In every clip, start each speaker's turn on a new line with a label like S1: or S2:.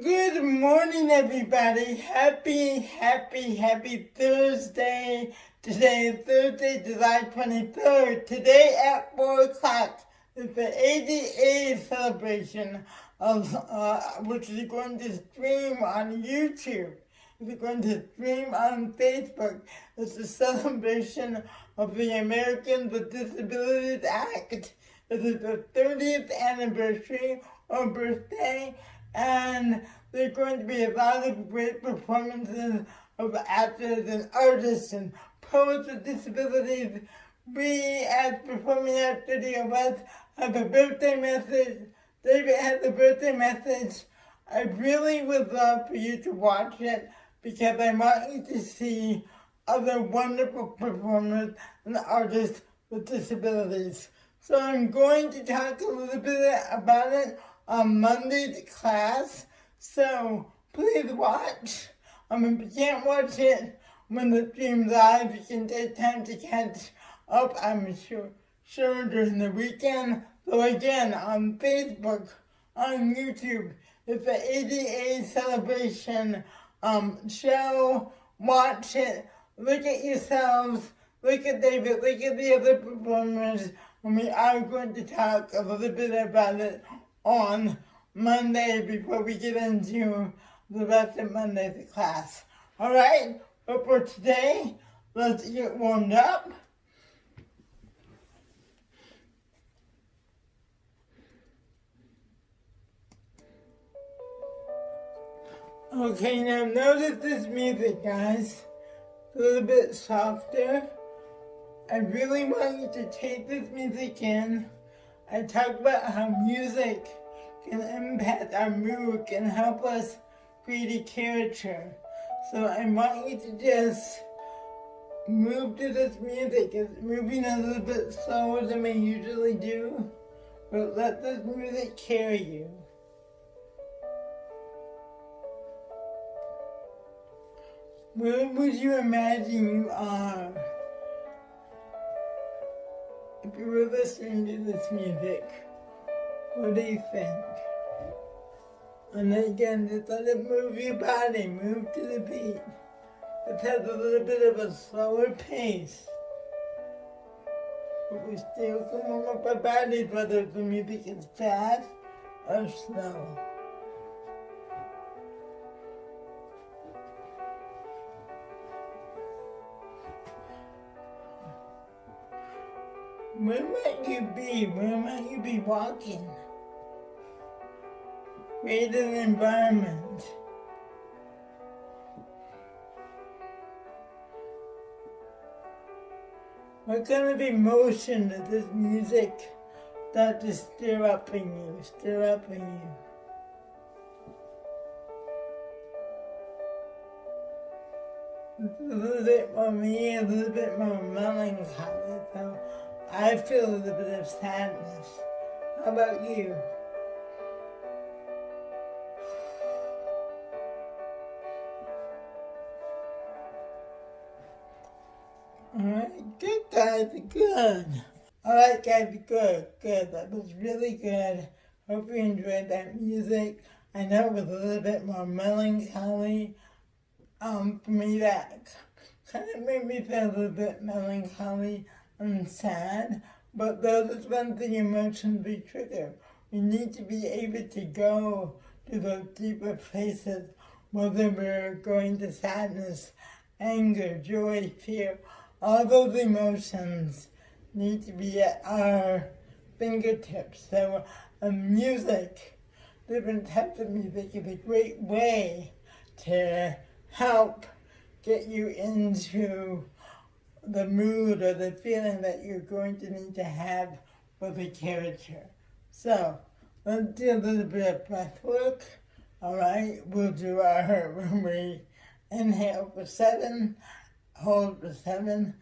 S1: Good morning, everybody. Happy Thursday. Today is Thursday, July 23rd. Today at 4 o'clock is the 88th celebration of, which is going to stream on YouTube. It's going to stream on Facebook. It's a celebration of the Americans with Disabilities Act. It is the 30th anniversary or birthday, and there are going to be a lot of great performances of actors and artists and poets with disabilities. We, as Performing Arts Studio West, have a birthday message. David has a birthday message. I really would love for you to watch it because I want you to see other wonderful performers and artists with disabilities. So I'm going to talk a little bit about it on Monday's class, so please watch. If you can't watch it when the stream's live, you can take time to catch up, I'm sure during the weekend. So again, on Facebook, on YouTube, it's the ADA celebration show. Watch it, look at yourselves, look at David, look at the other performers, and we are going to talk a little bit about it on Monday before we get into the rest of Monday's class. Alright, but for today, let's get warmed up. Okay, now notice this music, guys. A little bit softer. I really want you to take this music in. I talk about how music can impact our mood, can help us create a character. So I want you to just move to this music. It's moving a little bit slower than we usually do, but let this music carry you. Where would you imagine you are if you were listening to this music? What do you think? And then again, just let it move your body, move to the beat. It has a little bit of a slower pace, but we still can warm up our bodies whether the music is fast or slow. Where might you be? Where might you be walking? Create an environment. What kind of emotion does this music start to stir up in you? It's a little bit more me, a little bit more melancholy. So I feel a little bit of sadness. How about you? Alright, good guys, good. Alright guys, good. That was really good. Hope you enjoyed that music. I know it was a little bit more melancholy. For me that kind of made me feel a little bit melancholy and sad, but those are the emotions we trigger. We need to be able to go to those deeper places, whether we're going to sadness, anger, joy, fear. All those emotions need to be at our fingertips. So music, different types of music is a great way to help get you into the mood or the feeling that you're going to need to have with a character. So let's do a little bit of breath work. Alright, we'll do our, when we inhale for 7, hold for 7,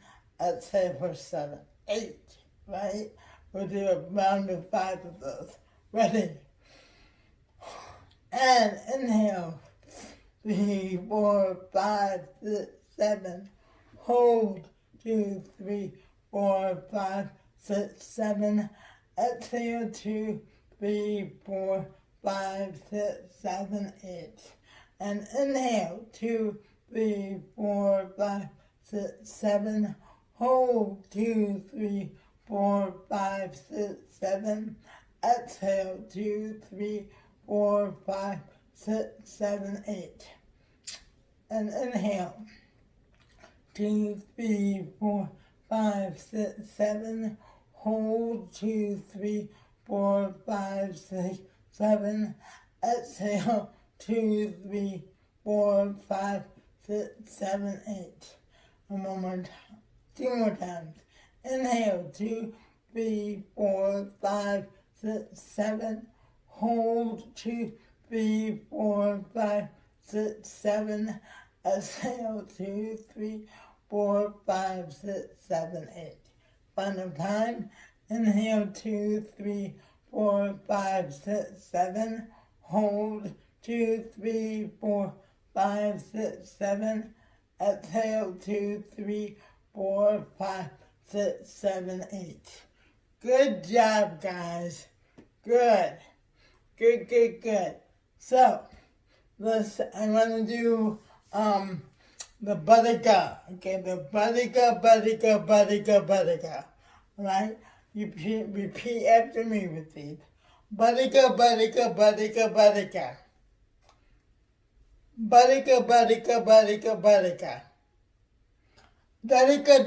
S1: exhale for 7, 8, right? We'll do a round of 5 of those. Ready? And inhale. 3, 4, 5, 6, 7. Hold. 2, 3, 4, 5, 6, 7. Exhale. 2, 3, 4, 5, 6, 7, 8. And inhale, 2, 3, 4, 5, 6, 7. Hold, 2, 3, 4, 5, 6, 7. Exhale, 2, 3, 4, 5, 6, 7, 8. And inhale, 2, 3, 4, 5, 6, 7. Hold, 2, 3, 4, 5, 6, 7. Exhale, 2, 3, 4, 5, 6, 7, 8. And one more time. 2 more times. Inhale, 2, 3, 4, 5, 6, 7. Hold, 2, 3, 4, 5, 6, 7. Exhale, 2, 3, 4, 5, 6, 7, 8. Final time. Inhale, 2, 3, 4, 5, 6, 7. Hold, 2, 3, 4, 5, 6, 7. Exhale, 2, 3, 4, 5, 6, 7, 8. Good job, guys. Good. Good, good, good. So, I want to do the Buttercup. Okay, the Buttercup. Alright? You repeat after me with these. Buttercup. Buttercup. Buttercup. Dadika.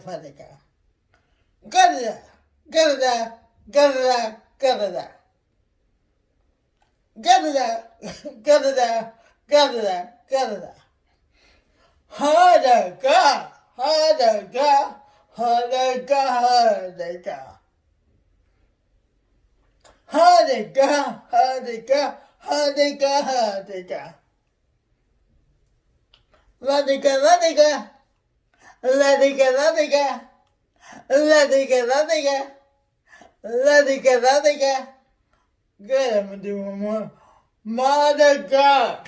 S1: Fadika. Gada. Hardaga. Ladiga. Good, I'm gonna do one more. Madiga.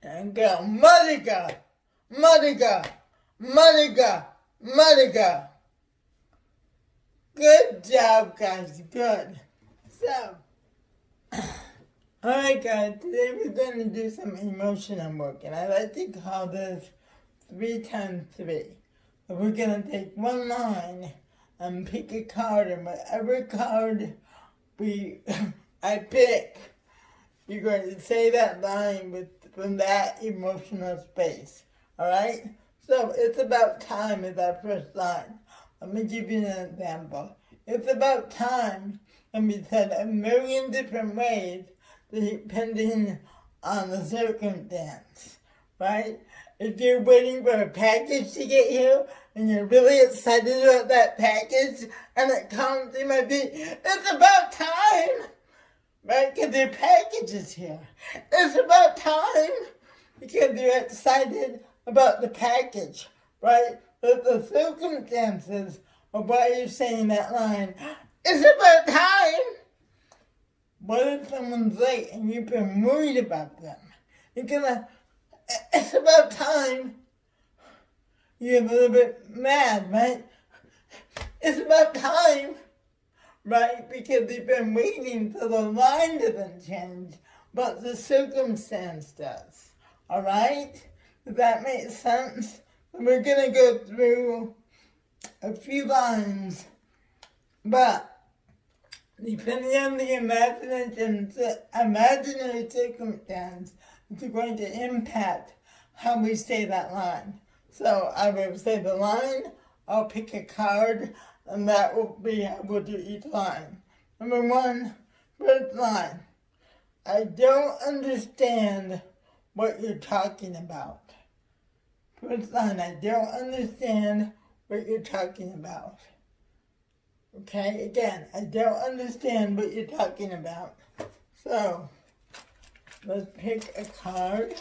S1: And go. Madiga. Good job, guys. Good. So, alright, guys. Today we're going to do some emotional work, and I like to call this 3 times 3. So we're going to take one line and pick a card, and whatever card I pick, you're going to say that line from that emotional space. Alright? So, it's about time is our first line. Let me give you an example. It's about time can be said a million different ways depending on the circumstance, right? If you're waiting for a package to get here and you're really excited about that package and it comes, you might be, it's about time, right? Because your package is here. It's about time because you're excited about the package, right? But the circumstances of why you're saying that line, it's about time. What if someone's late and you've been worried about them? It's about time. You're a little bit mad, right? It's about time, right? Because you've been waiting till the line doesn't change, but the circumstance does. Alright? Does that make sense? We're going to go through a few lines, but depending on the imaginary circumstance, it's going to impact how we say that line. So I will say the line, I'll pick a card, and that will be how we'll do each line. Number 1, first line. I don't understand what you're talking about. First line, I don't understand what you're talking about. Okay, again, I don't understand what you're talking about. So, let's pick a card.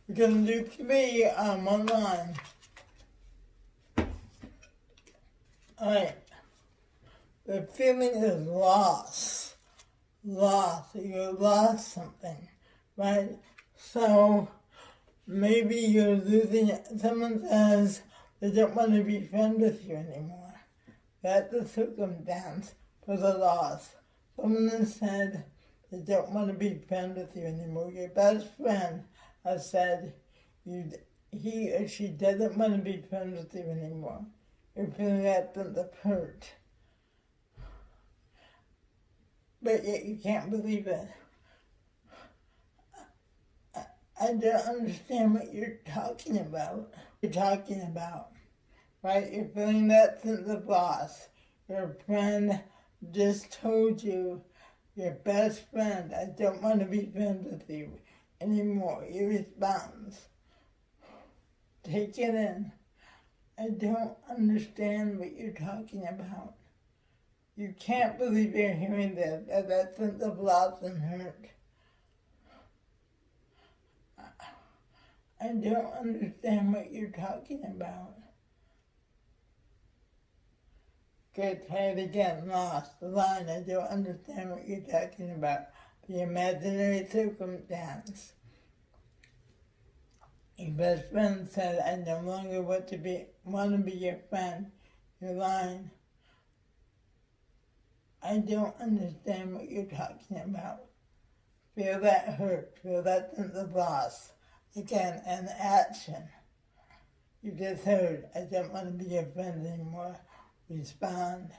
S1: We're going to do 3 on one line. Alright, the feeling is loss. Loss. You lost something, right? So maybe you're losing it. Someone says they don't want to be friends with you anymore. That's the circumstance for the loss. Someone has said they don't want to be friends with you anymore. Your best friend has said he or she doesn't want to be friends with you anymore. You're feeling that sense of hurt. But yet you can't believe it. I don't understand what you're talking about. Right? You're feeling that sense of loss. Your friend just told you, your best friend, I don't want to be friends with you anymore. Your response, take it in. I don't understand what you're talking about. You can't believe you're hearing this, that sense of loss and hurt. I don't understand what you're talking about. Okay, try it again. Lost the line. I don't understand what you're talking about. The imaginary circumstance. Your best friend said, I no longer want to be your friend. You're lying. I don't understand what you're talking about. Feel that hurt. Feel that sense of loss. Again, an action. You just heard, I don't want to be your friend anymore. Respond.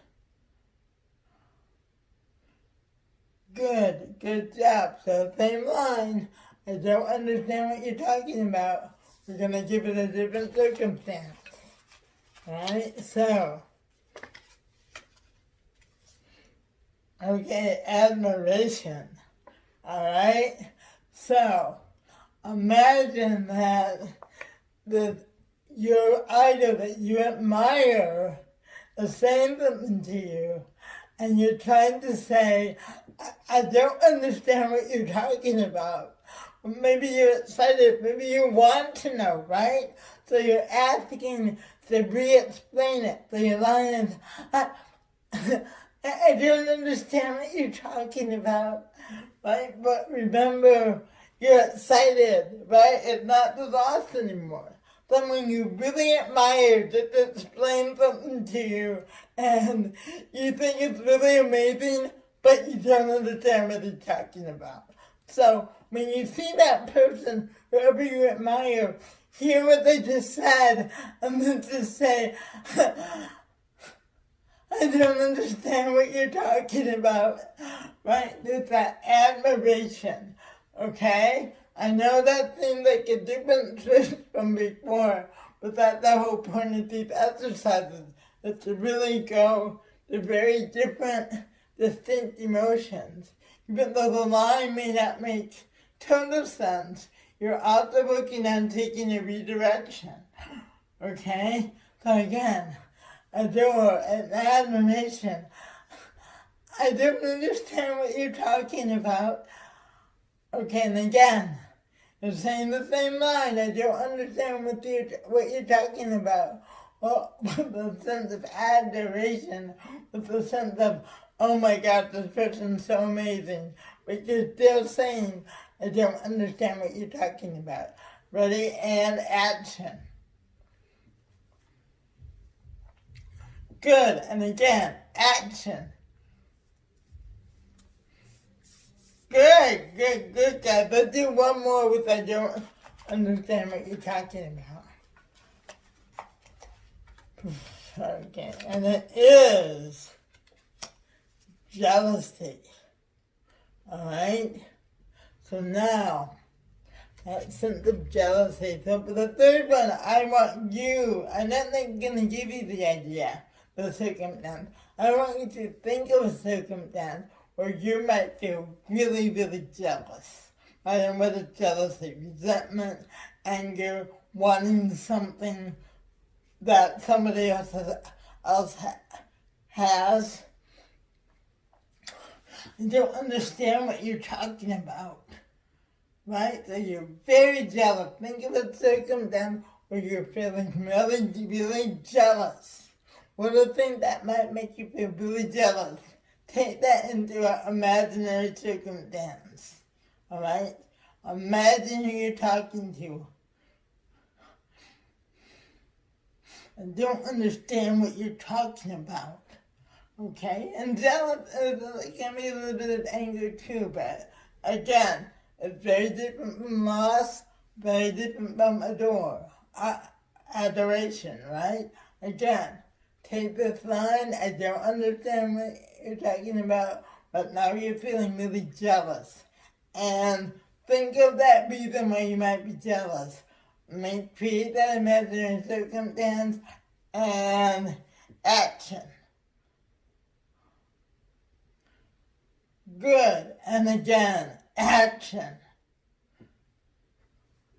S1: Good job. So same line. I don't understand what you're talking about. We're going to give it a different circumstance. Alright, so. Okay, admiration. Alright, so imagine that your idol that you admire is saying something to you, and you're trying to say, I don't understand what you're talking about. Maybe you're excited, maybe you want to know, right? So you're asking to re-explain it. So your line is, I don't understand what you're talking about, right? But remember, you're excited, right? It's not the loss anymore. Someone you really admire just explain something to you, and you think it's really amazing, but you don't understand what they're talking about. So when you see that person, whoever you admire, hear what they just said, and then just say, I don't understand what you're talking about, right? There's that admiration, okay? I know that seems like a different twist from before, but that's the whole point of these exercises, is to really go to very different, distinct emotions. Even though the line may not make total sense, you're also working on taking a redirection, okay? So again, adore and admiration. I don't understand what you're talking about. Okay, and again, you're saying the same line. I don't understand what you're talking about. Well, with the sense of adoration, with the sense of, oh my God, this person's so amazing. But you're still saying, I don't understand what you're talking about. Ready, and action. Good, and again, action. Good, guys. Let's do one more with I don't understand what you're talking about. Okay, and it is jealousy. Alright? So now, that sense of jealousy. So for the third one, I want you, I'm not going to give you the idea, the circumstance. I want you to think of a circumstance where you might feel really, really jealous. I don't know what is jealousy, resentment, anger, wanting something that somebody else has. I don't understand what you're talking about, right? So you're very jealous. Think of a circumstance where you're feeling really, really jealous. what are things that might make you feel really jealous? Take that into an imaginary circumstance. Alright? Imagine who you're talking to. And don't understand what you're talking about. Okay? And jealous can be a little bit of anger too, but again, it's very different from loss, very different from adoration, right? Again, take this line, I don't understand what you're talking about, but now you're feeling really jealous. And think of that reason why you might be jealous. Create that imaginary circumstance and action. Good. And again, action.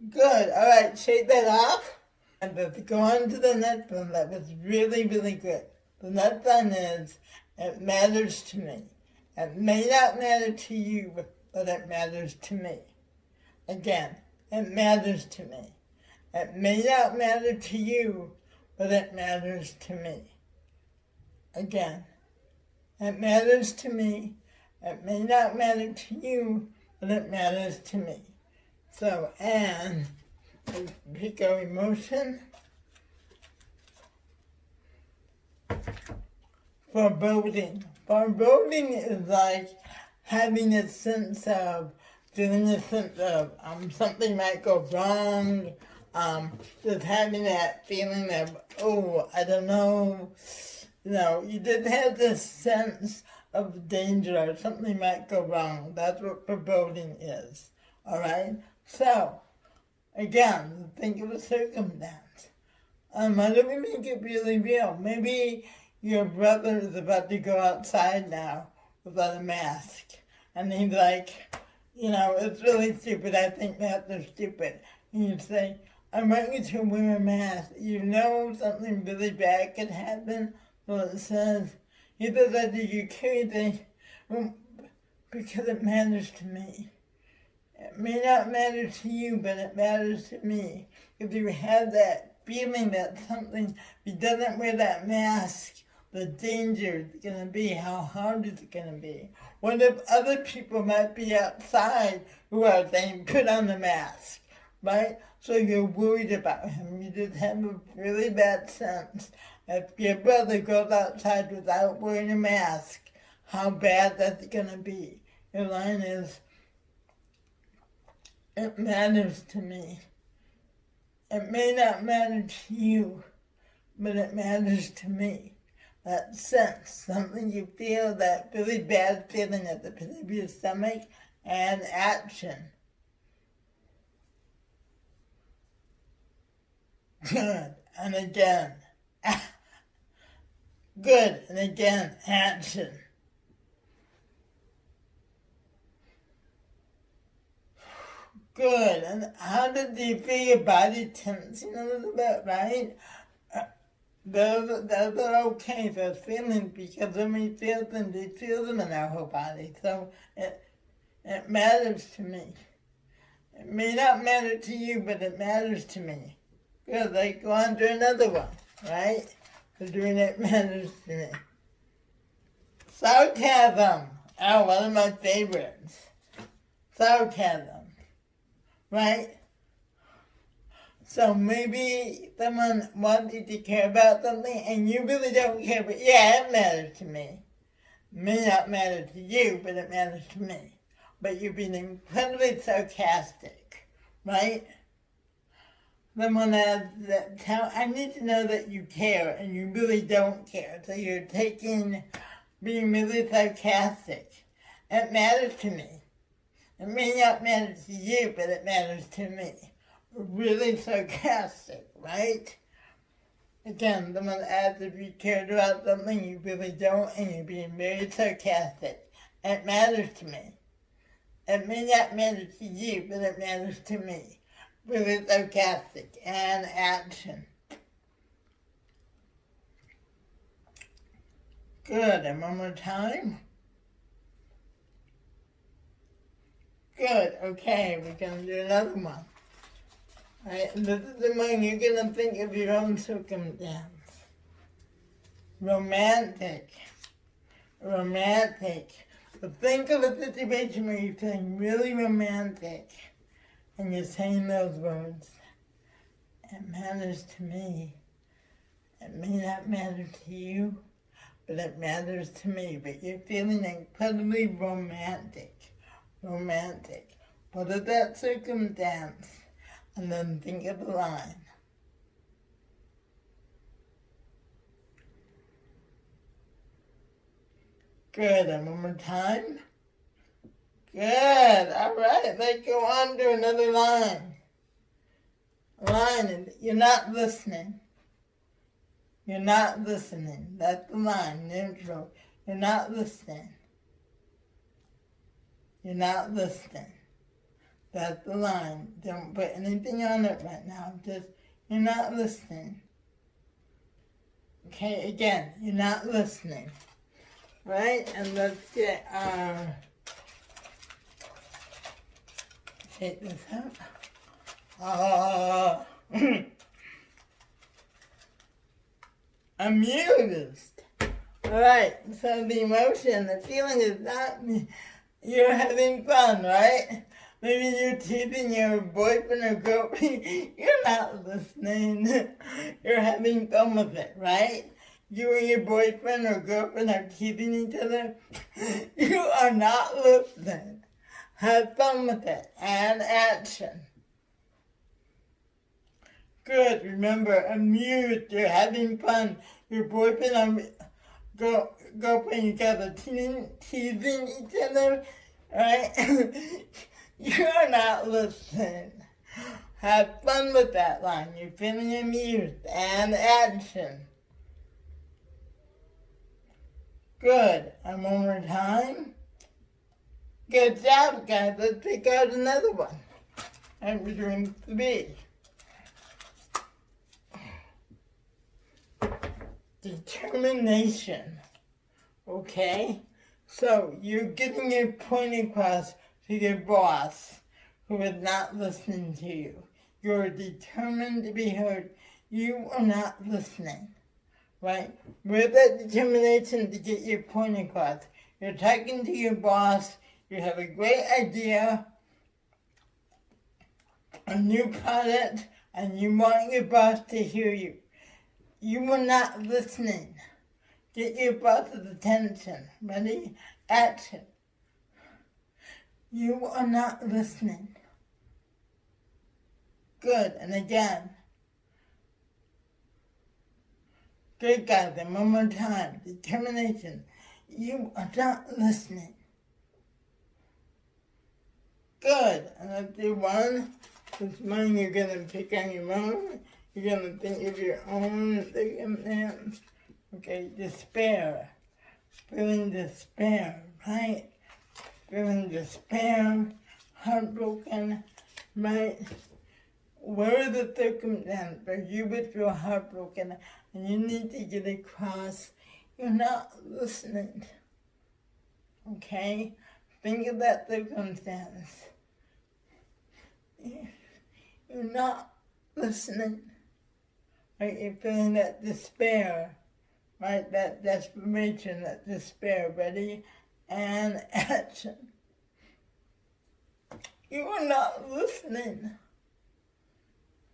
S1: Good. All right, shake that off. And let's go on to the next one. That was really, really good. The next one is, it matters to me. It may not matter to you, but it matters to me. Again, it matters to me. It may not matter to you, but it matters to me. Again, it matters to me. It may not matter to you, but it matters to me. So, and pick our emotion. Foreboding. Foreboding is like having a sense of, feeling a sense of something might go wrong. Just having that feeling of, oh, I don't know. You just have this sense of danger or something might go wrong. That's what foreboding is. Alright? So, again, think of a circumstance. What if we make it really real? Maybe your brother is about to go outside now without a mask. And he's like, it's really stupid. I think masks are stupid. And you say, I want you to wear a mask. Something really bad could happen. So it says, he says I think you crazy because it matters to me. It may not matter to you, but it matters to me. If you have that feeling that something, if he doesn't wear that mask, the danger is going to be, how hard is it going to be? What if other people might be outside who are saying, put on the mask, right? So you're worried about him. You just have a really bad sense. If your brother goes outside without wearing a mask, how bad that's going to be. Your line is, it matters to me. It may not matter to you, but it matters to me. That sense, something you feel, that really bad feeling at the pit of your stomach, and action. Good, and again. Good, and again, action. Good, and how did you feel your body tensing a little bit, right? Those are okay, those feelings, because when we feel them, we feel them in our whole body. So it matters to me. It may not matter to you, but it matters to me. Good, like go on to another one, right? Because doing it matters to me. Sarcasm. Oh, one of my favorites. Sarcasm. Right? So maybe someone wants you to care about something and you really don't care, but yeah, it matters to me. It may not matter to you, but it matters to me. But you're being incredibly sarcastic, right? Someone has that I need to know that you care and you really don't care. So you're being really sarcastic. It matters to me. It may not matter to you, but it matters to me. Really sarcastic, right? Again, someone asks if you cared about something you really don't, and you're being very sarcastic. It matters to me. It may not matter to you, but it matters to me. Really sarcastic, and action. Good, and one more time. Good, okay, we're going to do another one. Alright, this is the one you're going to think of your own circumstance. romantic. But think of a situation where you're feeling really romantic and you're saying those words. It matters to me. It may not matter to you, but it matters to me. But you're feeling incredibly romantic. What is that circumstance? And then think of the line. Good, and one more time. Good, all right, let's go on to another line. And you're not listening. That's the line, neutral. You're not listening. That's the line. Don't put anything on it right now. Just, you're not listening. Okay, again, you're not listening. Right? And let's get take this out. Amused. Alright, so the emotion, the feeling is not, you're having fun, right? Maybe you're teasing your boyfriend or girlfriend. You're not listening. You're having fun with it, right? You and your boyfriend or girlfriend are teasing each other. You are not listening. Have fun with it. And action. Good. Remember, amused. You're having fun. Your boyfriend or girlfriend, you guys are teasing each other, right? You're not listening. Have fun with that line. You're feeling amused. And action. Good. And one more time. Good job, guys. Let's pick out another one. And we're doing 3. Determination. Okay? So, you're getting your point across to your boss who is not listening to you. You're determined to be heard. You are not listening. Right? With that determination to get your point across. You're talking to your boss. You have a great idea, a new product, and you want your boss to hear you. You are not listening. Get your boss's attention. Ready? Action. You are not listening. Good. And again. Good, guys. And one more time. Determination. You are not listening. Good. And let's do one. This one you're going to pick on your own. You're going to think of your own thing. Okay, despair. Feeling despair, right? Feeling despair, heartbroken, right? Where is the circumstance where you would feel heartbroken and you need to get across? You're not listening. Okay? Think of that circumstance. You're not listening. Right? You're feeling that despair. Right? That desperation, that despair. Ready? And action. You are not listening.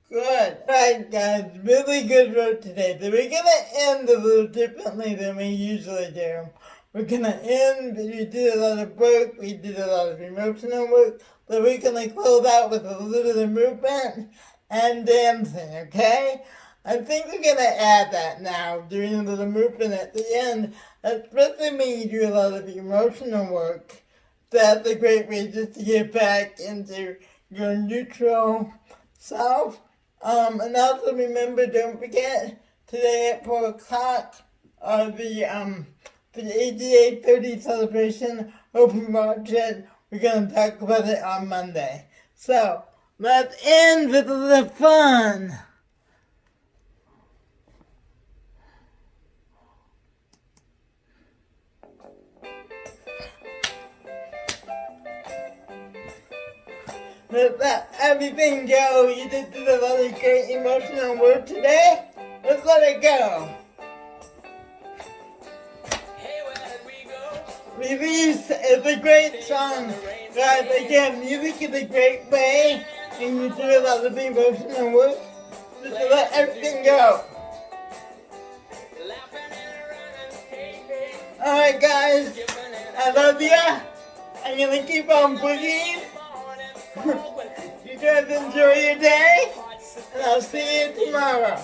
S1: Good. Right, guys. Really good work today. So we're going to end a little differently than we usually do. We're going to end, we did a lot of work, we did a lot of emotional work, but we're going to close out with a little bit of movement and dancing, okay? I think we're going to add that now, doing a little movement at the end, especially when you do a lot of emotional work. That's a great way just to get back into your neutral self. And also remember, don't forget, today at 4 o'clock, the ADA 30 celebration, open watch it. We're going to talk about it on Monday. So, let's end with the fun. Let everything go. You just did a lot of great emotional work today. Let's let it go. Release is a great song. Guys, again, music is a great way, and you do a lot of emotional work, just to let everything go. Alright guys, I love ya. I'm gonna keep on boogieing. You guys enjoy your day, and I'll see you tomorrow.